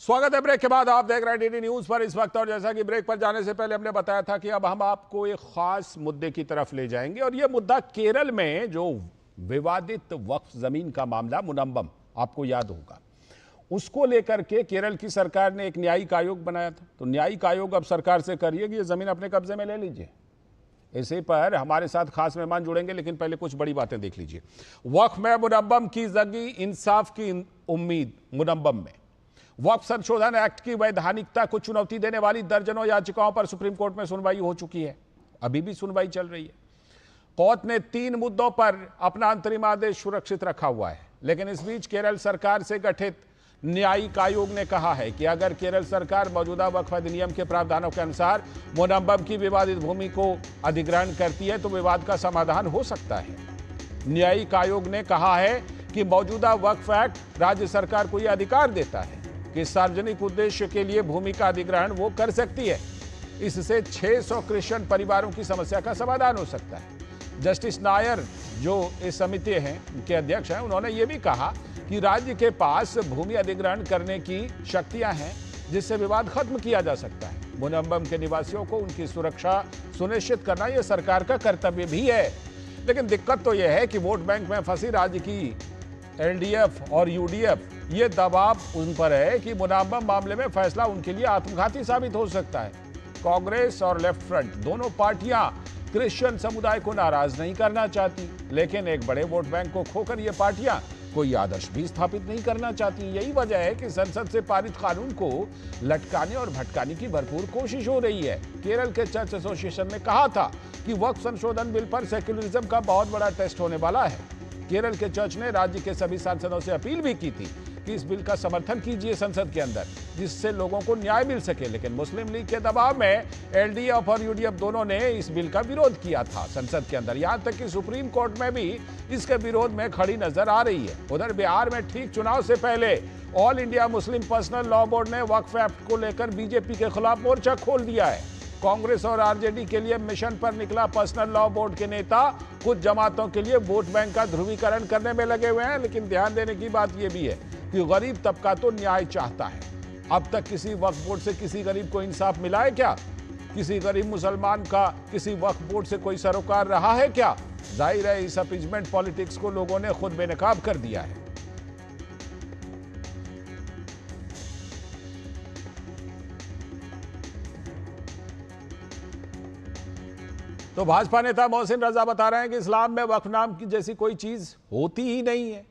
स्वागत है ब्रेक के बाद। आप देख रहे हैं डीडी न्यूज पर इस वक्त। और जैसा कि ब्रेक पर जाने से पहले हमने बताया था कि अब हम आपको एक खास मुद्दे की तरफ ले जाएंगे, और यह मुद्दा केरल में जो विवादित वक्फ जमीन का मामला मुनम्बम, आपको याद होगा, उसको लेकर के केरल की सरकार ने एक न्यायिक आयोग बनाया था। तो न्यायिक आयोग अब सरकार से करिए कि ये जमीन अपने कब्जे में ले लीजिए। इसी पर हमारे साथ खास मेहमान जुड़ेंगे, लेकिन पहले कुछ बड़ी बातें देख लीजिए। वक्फ में मुनम्बम की जगी इंसाफ की उम्मीद। मुनम्बम में वक्फ संशोधन एक्ट की वैधानिकता को चुनौती देने वाली दर्जनों याचिकाओं पर सुप्रीम कोर्ट में सुनवाई हो चुकी है। अभी भी सुनवाई चल रही है। कोर्ट ने 3 मुद्दों पर अपना अंतरिम आदेश सुरक्षित रखा हुआ है, लेकिन इस बीच केरल सरकार से गठित न्यायिक आयोग ने कहा है कि अगर केरल सरकार मौजूदा वक्फ अधिनियम के प्रावधानों के अनुसार मुनम्बम की विवादित भूमि को अधिग्रहण करती है तो विवाद का समाधान हो सकता है। न्यायिक आयोग ने कहा है कि मौजूदा वक्फ एक्ट राज्य सरकार को यह अधिकार देता है कि सार्वजनिक उद्देश्य के लिए भूमि का अधिग्रहण वो कर सकती है। इससे 600 क्रिश्चियन परिवारों की समस्या का समाधान हो सकता है। जस्टिस नायर, जो इस समिति हैं के अध्यक्ष हैं, उन्होंने ये भी कहा कि राज्य के पास भूमि अधिग्रहण करने की शक्तियां हैं जिससे विवाद खत्म किया जा सकता है। मुनम्बम के निवासियों को उनकी सुरक्षा सुनिश्चित करना यह सरकार का कर्तव्य भी है। लेकिन दिक्कत तो यह है कि वोट बैंक में फंसी राज्य की एलडीएफ और यूडीएफ, ये दबाव उन पर है कि मुनम्बम मामले में फैसला उनके लिए आत्मघाती साबित हो सकता है। कांग्रेस और लेफ्ट फ्रंट दोनों पार्टियां क्रिश्चियन समुदाय को नाराज नहीं करना चाहती, लेकिन एक बड़े वोट बैंक को खोकर ये पार्टियां कोई आदर्श भी स्थापित नहीं करना चाहती। यही वजह है कि संसद से पारित कानून को लटकाने और भटकाने की भरपूर कोशिश हो रही है। केरल के चर्च एसोसिएशन ने कहा था कि वक्फ संशोधन बिल पर सेक्युलरिज्म का बहुत बड़ा टेस्ट होने वाला है। केरल के चर्च ने राज्य के सभी सांसदों से अपील भी की थी कि इस बिल का समर्थन कीजिए संसद के अंदर, जिससे लोगों को न्याय मिल सके। लेकिन मुस्लिम लीग के दबाव में एलडीएफ और यूडीएफ दोनों ने इस बिल का विरोध किया था संसद के अंदर। यहां तक कि सुप्रीम कोर्ट में भी इसके विरोध में खड़ी नजर आ रही है। उधर बिहार में ठीक चुनाव से पहले all India Muslim personal law board ने वक्फ एक्ट को लेकर बीजेपी के खिलाफ मोर्चा खोल दिया है। कांग्रेस और आरजेडी के लिए मिशन पर निकला पर्सनल लॉ बोर्ड के नेता कुछ जमातों के लिए वोट बैंक का ध्रुवीकरण करने में लगे हुए हैं। लेकिन ध्यान देने की बात यह भी है कि गरीब तबका तो न्याय चाहता है। अब तक किसी वक्फ बोर्ड से किसी गरीब को इंसाफ मिला है क्या? किसी गरीब मुसलमान का किसी वक्फ बोर्ड से कोई सरोकार रहा है क्या? जाहिर है इस अपीजमेंट पॉलिटिक्स को लोगों ने खुद बेनकाब कर दिया है। तो भाजपा नेता मोहसिन रजा बता रहे हैं कि इस्लाम में वक्फ नाम की जैसी कोई चीज होती ही नहीं है।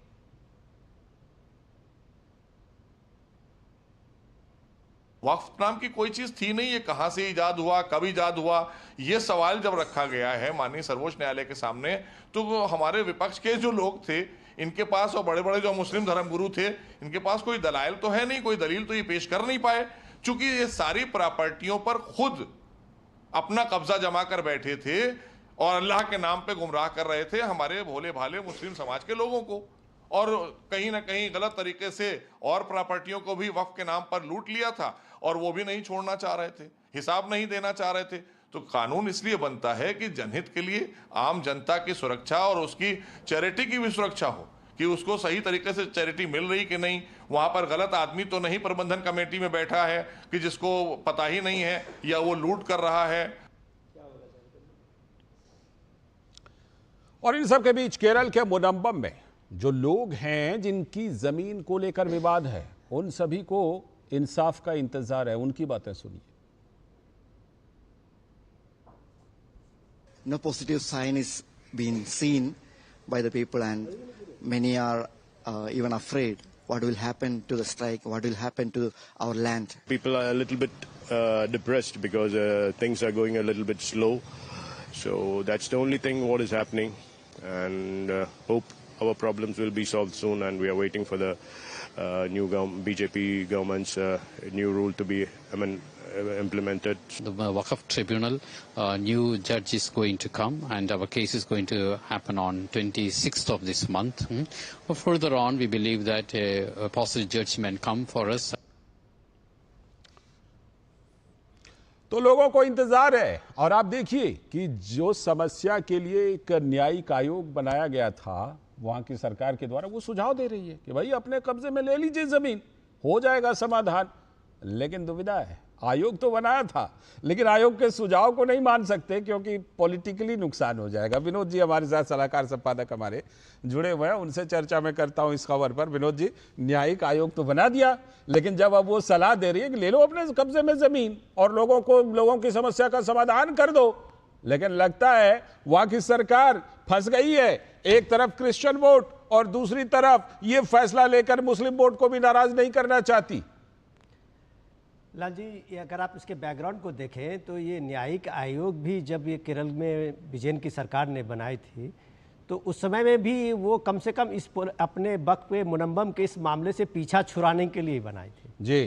वक्फ नाम की कोई चीज थी नहीं, ये कहां से इजाद हुआ, कब इजाद हुआ, ये सवाल जब रखा गया है माननीय सर्वोच्च न्यायालय के सामने, तो हमारे विपक्ष के जो लोग थे इनके पास, और बड़े बड़े जो मुस्लिम धर्मगुरु थे, इनके पास कोई दलाइल तो है नहीं, कोई दलील तो ये पेश कर नहीं पाए। चूंकि ये सारी प्रॉपर्टियों पर खुद अपना कब्जा जमा कर बैठे थे और अल्लाह के नाम पे गुमराह कर रहे थे हमारे भोले भाले मुस्लिम समाज के लोगों को, और कहीं ना कहीं गलत तरीके से और प्रॉपर्टियों को भी वक्फ के नाम पर लूट लिया था, और वो भी नहीं छोड़ना चाह रहे थे, हिसाब नहीं देना चाह रहे थे। तो कानून इसलिए बनता है कि जनहित के लिए, आम जनता की सुरक्षा और उसकी चैरिटी की भी सुरक्षा हो, कि उसको सही तरीके से चैरिटी मिल रही कि नहीं, वहां पर गलत आदमी तो नहीं प्रबंधन कमेटी में बैठा है कि जिसको पता ही नहीं है या वो लूट कर रहा है। और इन सब के बीच केरल के मुनम्बम में जो लोग हैं जिनकी जमीन को लेकर विवाद है, उन सभी को इंसाफ का इंतजार है। उनकी बातें सुनिए। No positive sign is being seen by the people, and many are even afraid what will happen to the strike, what will happen to our land. People are a little bit depressed because things are going a little bit slow. So that's the only thing what is happening, and hope our problems will be solved soon, and we are waiting for the new BJP government's new rule to be implemented. The Waqf Tribunal, new judge is going to come, and our case is going to happen on 26th of this month. Further on, we believe that a positive judgment come for us. तो लोगों को इंतजार है। और आप देखिए कि जो समस्या के लिए एक न्यायिक आयोग बनाया गया था वहां की सरकार के द्वारा, वो सुझाव दे रही है कि भाई अपने कब्जे में ले लीजिए जमीन, हो जाएगा समाधान। लेकिन दुविधा है। आयोग तो बनाया था, लेकिन आयोग के सुझाव को नहीं मान सकते क्योंकि पॉलिटिकली नुकसान हो जाएगा। विनोद जी हमारे साथ सलाहकार संपादक हमारे जुड़े हुए हैं, उनसे चर्चा में करता हूं इस खबर पर। विनोद जी, न्यायिक आयोग तो बना दिया, लेकिन जब अब वो सलाह दे रही है कि ले लो अपने कब्जे में जमीन और लोगों की समस्या का समाधान कर दो, लेकिन लगता है वहां की सरकार फंस गई है। एक तरफ क्रिश्चियन वोट और दूसरी तरफ ये फैसला लेकर मुस्लिम वोट को भी नाराज नहीं करना चाहती। लाल जी, ये अगर आप इसके बैकग्राउंड को देखें तो ये न्यायिक आयोग भी जब ये केरल में विजयन की सरकार ने बनाई थी तो उस समय में भी वो कम से कम इस अपने वक्त पे मुनम्बम के इस मामले से पीछा छुड़ाने के लिए बनाई थी जी,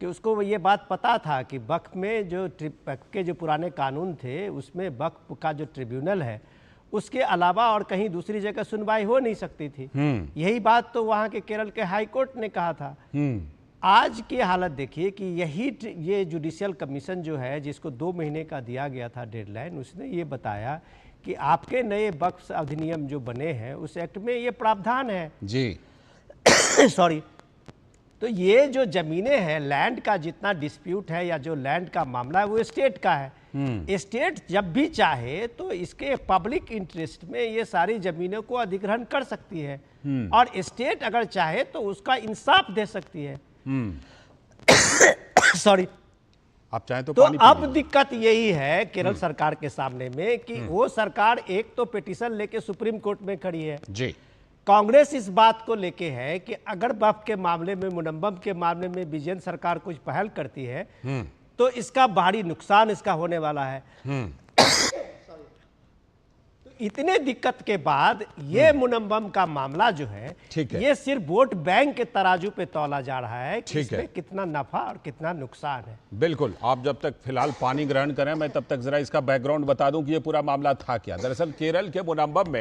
कि उसको ये बात पता था कि वक्फ में जो वक्फ के जो पुराने कानून थे उसमें वक्फ का जो ट्रिब्यूनल है उसके अलावा और कहीं दूसरी जगह सुनवाई हो नहीं सकती थी। यही बात तो वहाँ के केरल के हाई कोर्ट ने कहा था। आज की हालत देखिए कि ये जुडिशियल कमीशन जो है जिसको 2 महीने का दिया गया था डेडलाइन, उसने ये बताया कि आपके नए वक्फ अधिनियम जो बने हैं उस एक्ट में ये प्रावधान है जी सॉरी। तो ये जो जमीनें हैं, लैंड का जितना डिस्प्यूट है या जो लैंड का मामला है वो स्टेट का है। स्टेट जब भी चाहे तो इसके पब्लिक इंटरेस्ट में ये सारी जमीनों को अधिग्रहण कर सकती है और स्टेट अगर चाहे तो उसका इंसाफ दे सकती है। सॉरी, आप चाहें तो अब दिक्कत यही है केरल सरकार के सामने में कि वो सरकार एक तो पिटीशन लेके सुप्रीम कोर्ट में खड़ी है जी। कांग्रेस इस बात को लेके है कि अगर वक्फ के मामले में, मुनम्बम के मामले में विजयन सरकार कुछ पहल करती है तो इसका भारी नुकसान इसका होने वाला है। तो इतने दिक्कत के बाद ये मुनम्बम का मामला जो है ये सिर्फ वोट बैंक के तराजू पे तौला जा रहा है कि इसमें कितना नफा और कितना नुकसान है। बिल्कुल, आप जब तक फिलहाल पानी ग्रहण करें मैं तब तक जरा इसका बैकग्राउंड बता दूं कि ये पूरा मामला था क्या। दरअसल केरल के मुनम्बम में